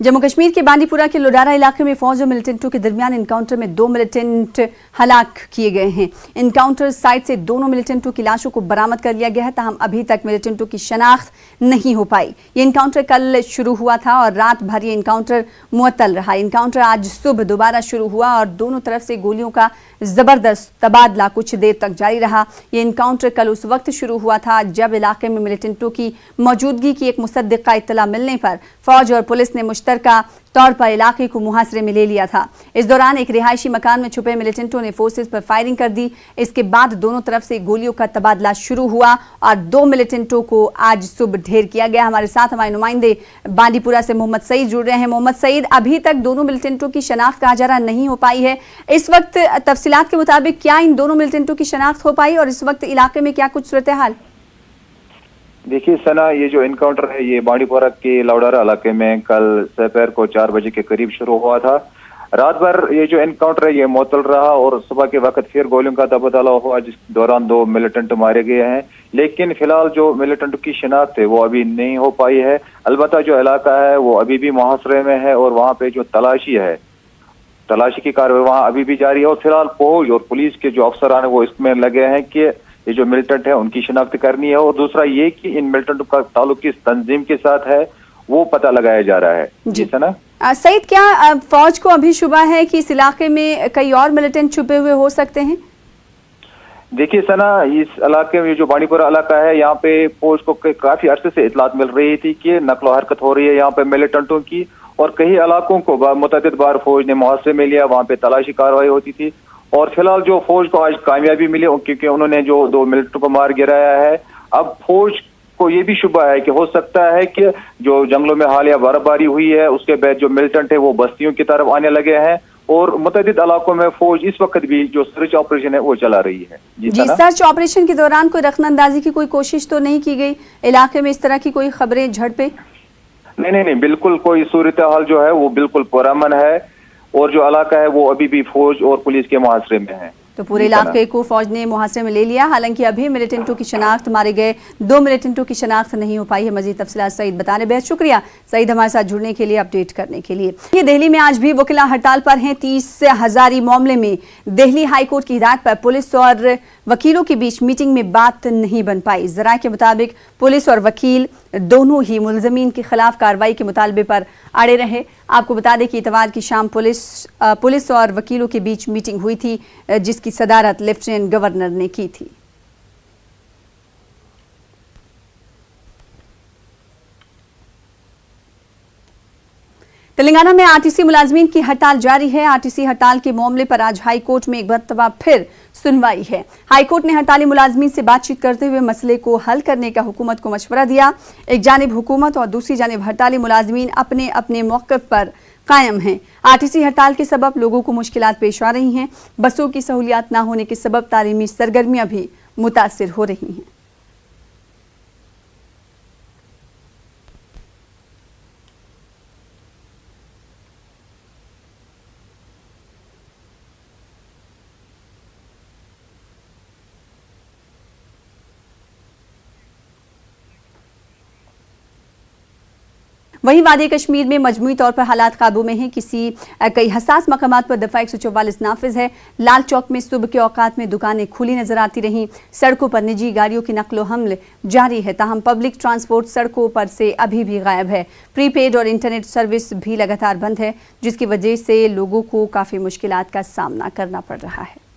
जम्मू कश्मीर के बांडीपुरा के लोडारा इलाके में फौज और मिलिटेंटों के दरमियान एनकाउंटर में 2 मिलिटेंट हलाक किए गए हैं। एनकाउंटर साइट से दोनों मिलिटेंटों की लाशों को बरामद कर लिया गया है, ताहम अभी तक मिलिटेंटों की शनाख्त नहीं हो पाई। ये एनकाउंटर कल शुरू हुआ था और रात भर ये एनकाउंटर मुअत्तल रहा। एनकाउंटर आज सुबह दोबारा शुरू हुआ और दोनों तरफ से गोलियों का जबरदस्त तबादला कुछ देर तक जारी रहा। ये एनकाउंटर कल उस वक्त शुरू हुआ था जब इलाके में मिलिटेंटों की मौजूदगी की एक मुसद्दिका इत्तला मिलने पर फौज और पुलिस ने मुश्तरका तौर पर इलाके को मुहासरे में ले लिया था। इस दौरान एक रिहायशी मकान में छुपे मिलिटेंटों ने फोर्सेस पर फायरिंग कर दी। इसके बाद दोनों तरफ से गोलियों का तबादला शुरू हुआ और 2 मिलिटेंटों को आज सुबह ढेर किया गया। हमारे साथ हमारे नुमाइंदे बांडीपुरा से मोहम्मद सईद जुड़ रहे हैं। मोहम्मद सईद, अभी तक दोनों मिलिटेंटों की शनाख्त कहा जा रहा नहीं हो पाई है। इस वक्त तफसीलात के मुताबिक क्या इन दोनों मिलिटेंटों की शनाख्त हो पाई और इस वक्त इलाके में क्या कुछ सूरत हाल? देखिए सना, ये जो इनकाउंटर है ये बांडीपुरा के लोडारा इलाके में कल दोपहर को 4 बजे के करीब शुरू हुआ था। रात भर ये जो इनकाउंटर है ये मुअत्तल रहा और सुबह के वक्त फिर गोलियों का तबादला हुआ, जिस दौरान 2 मिलिटेंट मारे गए हैं। लेकिन फिलहाल जो मिलिटेंट की शिनाख्त है वो अभी नहीं हो पाई है। अलबत्ता जो इलाका है वो अभी भी मुहासरे में है और वहाँ पे जो तलाशी की कार्रवाई वहाँ अभी भी जारी है और फिलहाल फौज और पुलिस के जो अफसरान है वो इसमें लगे हैं कि ये जो मिलिटेंट है उनकी शिनाख्त करनी है और दूसरा ये कि इन मिलिटेंटों का ताल्लुक किस तंजीम के साथ है वो पता लगाया जा रहा है। जी सना। सईद, क्या फौज को अभी शुबा है कि इस इलाके में कई और मिलिटेंट छुपे हुए हो सकते हैं? देखिए सना, इस इलाके में जो बांडीपुरा इलाका है यहाँ पे फौज को काफी अरसे से इतलात मिल रही थी कि नकलो हरकत हो रही है यहाँ पे मिलिटेंटों की और कई इलाकों को मुतअद्दिद बार फौज ने मुहासरे में लिया, वहाँ पे तलाशी कार्रवाई होती थी और फिलहाल जो फौज को आज कामयाबी मिली क्योंकि उन्होंने जो 2 मिलिटेंटों को मार गिराया है। अब फौज को ये भी शुबा है कि हो सकता है कि जो जंगलों में हालिया बर्फबारी हुई है उसके बाद जो मिलिटेंट है वो बस्तियों की तरफ आने लगे हैं और मुतअद्दिद इलाकों में फौज इस वक्त भी जो सर्च ऑपरेशन है वो चला रही है। जी, सर्च ऑपरेशन के दौरान कोई रखनंदाजी की कोई कोशिश तो नहीं की गई? इलाके में इस तरह की कोई खबरें, झड़पें? नहीं, बिल्कुल कोई सूरत हाल जो है वो बिल्कुल पुरअमन है और जो इलाका है वो अभी भी फौज और पुलिस के मुहासरे में है। तो पूरे इलाके को फौज ने मुहासरे में ले लिया। हालांकि अभी मिलिटेंटों की शनाख्त, मारे गए 2 मिलिटेंटों की शनाख्त नहीं हो पाई है। मजीद तफसीलात सईद बताने, बेहद शुक्रिया सईद हमारे साथ जुड़ने के लिए, अपडेट करने के लिए। ये दिल्ली में आज भी वकीला हड़ताल पर हैं। 30 हजारी मामले में दिल्ली हाईकोर्ट की हिदायत पर पुलिस और वकीलों के बीच मीटिंग में बात नहीं बन पाई। जराये के मुताबिक पुलिस और वकील दोनों ही मुलजमीन के खिलाफ कार्रवाई के मुतालबे पर अड़े रहे। आपको बता दें कि इतवार की शाम पुलिस और वकीलों के बीच मीटिंग हुई थी जिसकी सदारत लेफ्टिनेंट गवर्नर ने की थी। तेलंगाना में आरटीसी मुलाजमीन की हड़ताल जारी है। आरटीसी हड़ताल के मामले पर आज हाई कोर्ट में एक मरतबा फिर सुनवाई है। हाई कोर्ट ने हड़ताली मुलाजमीन से बातचीत करते हुए मसले को हल करने का हुकूमत को मशवरा दिया। एक जानिब हुकूमत और दूसरी जानिब हड़ताली मुलाजमीन अपने अपने मौक़िफ़ पर कायम हैं। आरटीसी हड़ताल के सबब लोगों को मुश्किलात पेश आ रही हैं। बसों की सहूलियात न होने के सबब तालीमी सरगर्मियां भी मुतासिर हो रही हैं। वहीं वादी कश्मीर में मजमूई तौर पर हालात काबू में हैं। कई हसास मकामात पर दफा 144 नाफिज है। लाल चौक में सुबह के औकात में दुकानें खुली नजर आती रहीं। सड़कों पर निजी गाड़ियों की नकलो हमल जारी है, ताहम पब्लिक ट्रांसपोर्ट सड़कों पर से अभी भी गायब है। प्रीपेड और इंटरनेट सर्विस भी लगातार बंद है, जिसकी वजह से लोगों को काफ़ी मुश्किलात का सामना करना पड़ रहा है।